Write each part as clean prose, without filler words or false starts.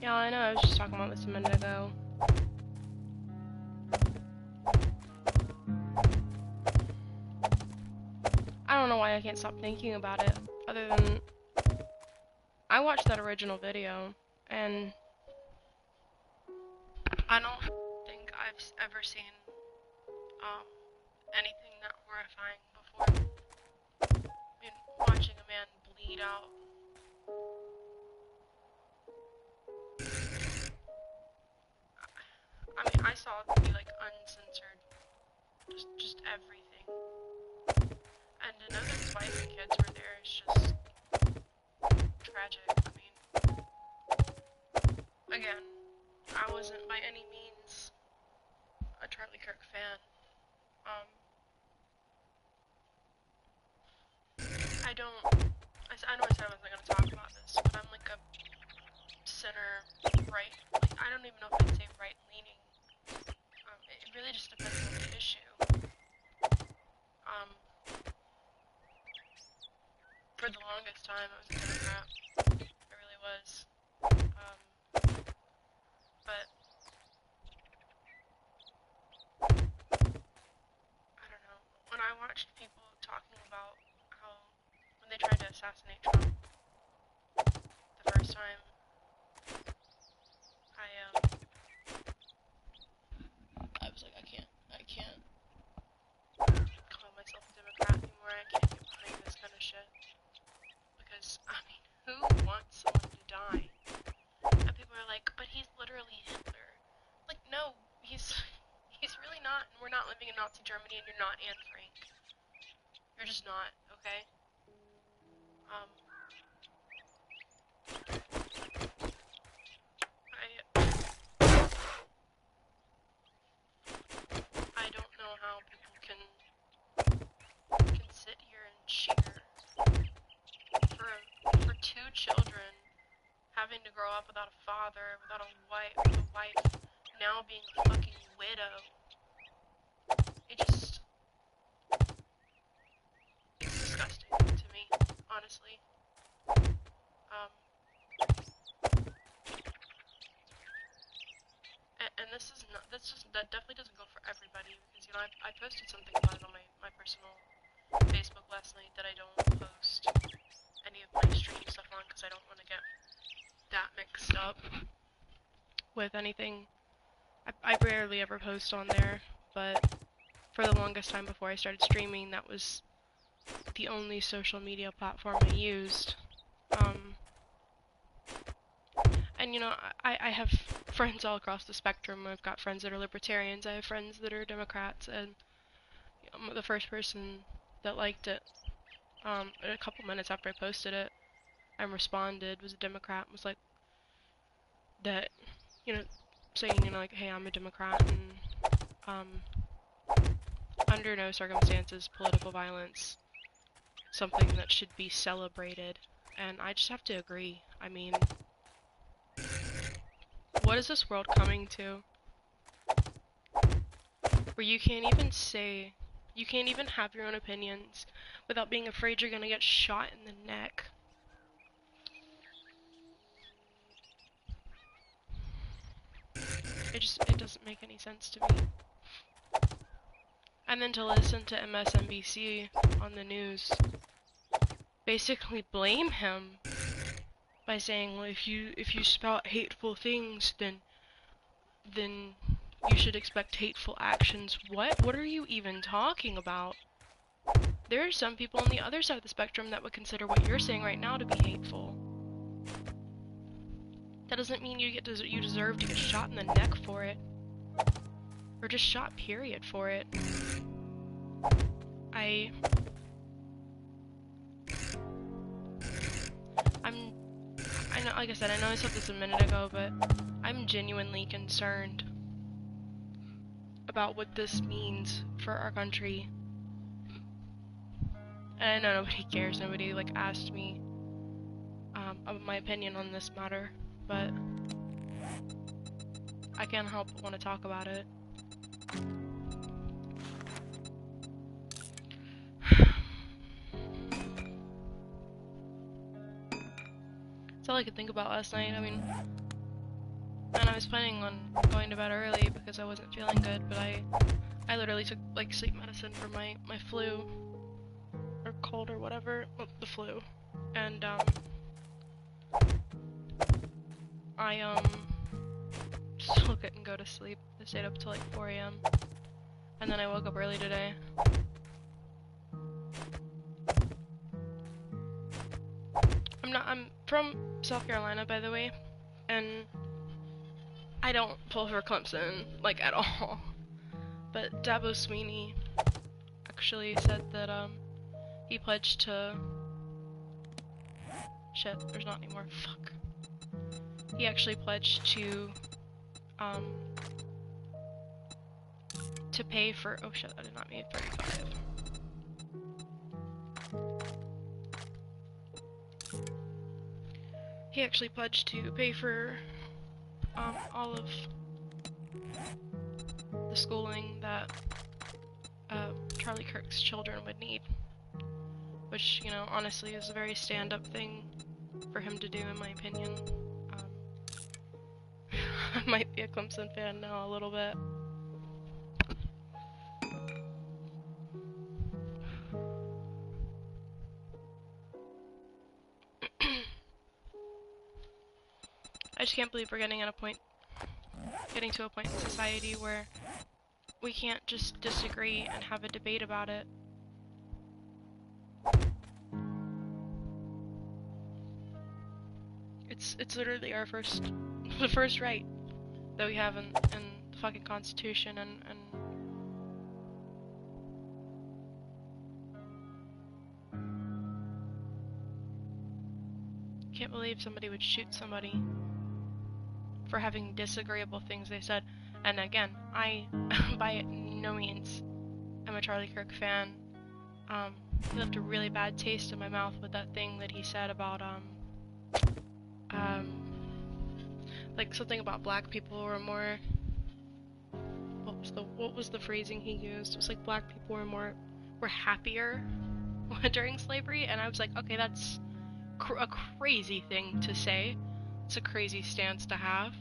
Yeah, I know, I was just talking about this a minute ago. I don't know why I can't stop thinking about it, other than I watched that original video, and I don't think I've ever seen anything that horrifying before. I mean, watching a man bleed out. I mean, I saw it be like uncensored, just everything. And to know that his wife and kids were there is just tragic. I mean, again, I wasn't by any means a Charlie Kirk fan. I know I said I wasn't gonna talk about this, but I'm like a center right. Like, I don't even know if I'd say right leaning. It really just depends on the issue. For the longest time, I was a Democrat. I really was. But I don't know. When I watched people talking about how when they tried to assassinate Trump the first time, I was like, I can't call myself a Democrat anymore. I can't get behind this kind of shit. Because, I mean, who wants someone to die? And people are like, but he's literally Hitler. Like, no, he's really not, and we're not living in Nazi Germany, and you're not Anne Frank. You're just not, okay? I don't know how people can sit here and cheer for two children having to grow up without a father, without a wife, now being a fucking widow. It's disgusting to me, honestly. And that definitely doesn't go for everybody, because, you know, I posted something about it on my personal Facebook last night that I don't post any of my stream stuff on, because I don't want to get that mixed up with anything. I rarely ever post on there, but for the longest time before I started streaming, that was the only social media platform I used. And, you know, I have friends all across the spectrum. I've got friends that are libertarians, I have friends that are Democrats, and the first person that liked it, a couple minutes after I posted it, and responded, was a Democrat, was like, that, you know, saying, you know, like, hey, I'm a Democrat, and, under no circumstances, political violence, something that should be celebrated, and I just have to agree. I mean, what is this world coming to? Where you can't even have your own opinions without being afraid you're gonna get shot in the neck. It doesn't make any sense to me. And then to listen to MSNBC on the news basically blame him by saying, well, if you spout hateful things, then you should expect hateful actions. What are you even talking about? There are some people on the other side of the spectrum that would consider what you're saying right now to be hateful. That doesn't mean you deserve to get shot in the neck for it. Or just shot, period, for it. I know, like I said, I know I said this a minute ago, but I'm genuinely concerned about what this means for our country. And I know nobody cares, nobody, like, asked me, of my opinion on this matter, but I can't help but want to talk about it. That's all I could think about last night. I mean, And I was planning on going to bed early because I wasn't feeling good, but I literally took like sleep medicine for my flu or cold or whatever, well, the flu, and I still couldn't go to sleep. I stayed up till like 4 a.m. and then I woke up early today. I'm from South Carolina, by the way, and I don't pull for Clemson, like, at all. But Dabo Sweeney actually said that, he pledged to... Shit, there's not anymore. Fuck. He actually pledged to pay for... Oh shit, I did not mean 35. He actually pledged to pay for, all of the schooling that, Charlie Kirk's children would need. Which, you know, honestly is a very stand-up thing for him to do, in my opinion. I might be a Clemson fan now a little bit. I just can't believe we're getting to a point in society where we can't just disagree and have a debate about it. It's literally our the first right that we have in the fucking Constitution, and can't believe somebody would shoot somebody for having disagreeable things they said. And again, I by no means am a Charlie Kirk fan. He left a really bad taste in my mouth with that thing that he said about like something about black people were more, what was the phrasing he used? It was like black people were happier during slavery, and I was like, okay, that's a crazy thing to say. It's a crazy stance to have,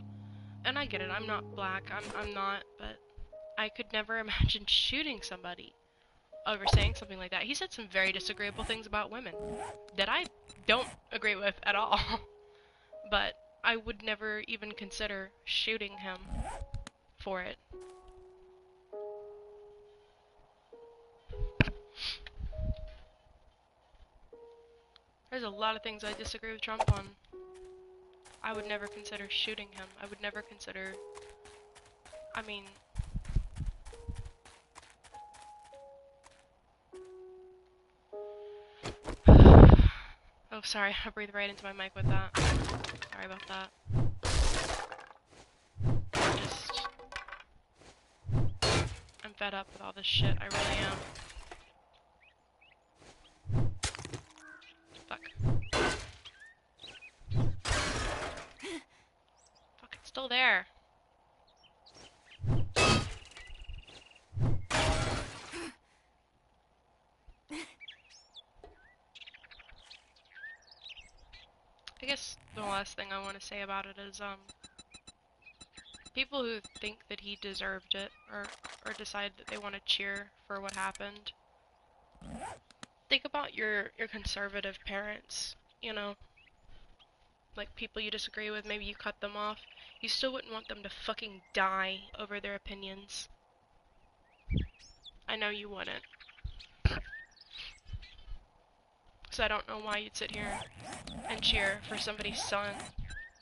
and I get it. I'm not black. I'm not, but I could never imagine shooting somebody over saying something like that. He said some very disagreeable things about women that I don't agree with at all. But I would never even consider shooting him for it. There's a lot of things I disagree with Trump on. I would never consider shooting him. I would never consider... I mean... Oh, sorry, I breathed right into my mic with that. Sorry about that. I'm fed up with all this shit, I really am. Fuck. Fuck, it's still there. I guess the last thing I want to say about it is, people who think that he deserved it, or decide that they want to cheer for what happened, think about your conservative parents, you know? Like, people you disagree with, maybe you cut them off. You still wouldn't want them to fucking die over their opinions. I know you wouldn't. So I don't know why you'd sit here and cheer for somebody's son,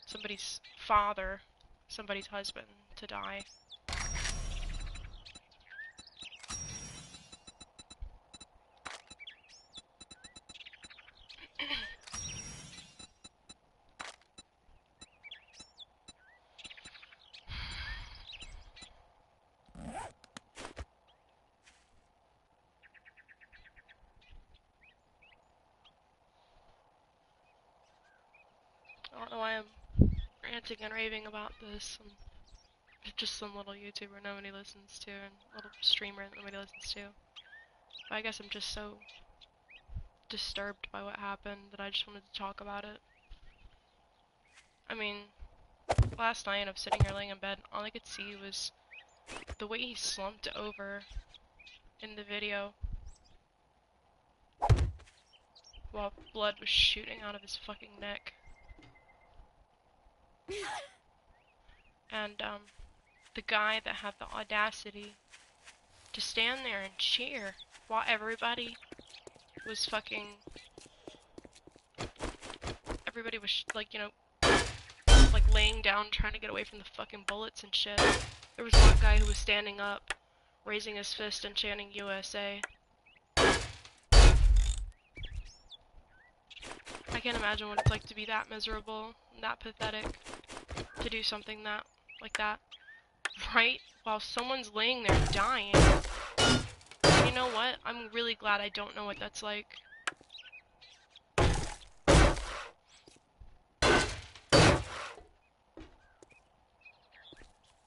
somebody's father, somebody's husband to die. I don't know why I'm ranting and raving about this. I'm just some little YouTuber nobody listens to, and little streamer that nobody listens to. But I guess I'm just so disturbed by what happened that I just wanted to talk about it. I mean, last night I was sitting here laying in bed, all I could see was the way he slumped over in the video while blood was shooting out of his fucking neck. And, the guy that had the audacity to stand there and cheer while everybody was fucking... Everybody was, like, you know, like laying down trying to get away from the fucking bullets and shit. There was one guy who was standing up, raising his fist and chanting USA. I can't imagine what it's like to be that miserable, that pathetic, to do something like that, right while someone's laying there dying. And you know what? I'm really glad I don't know what that's like.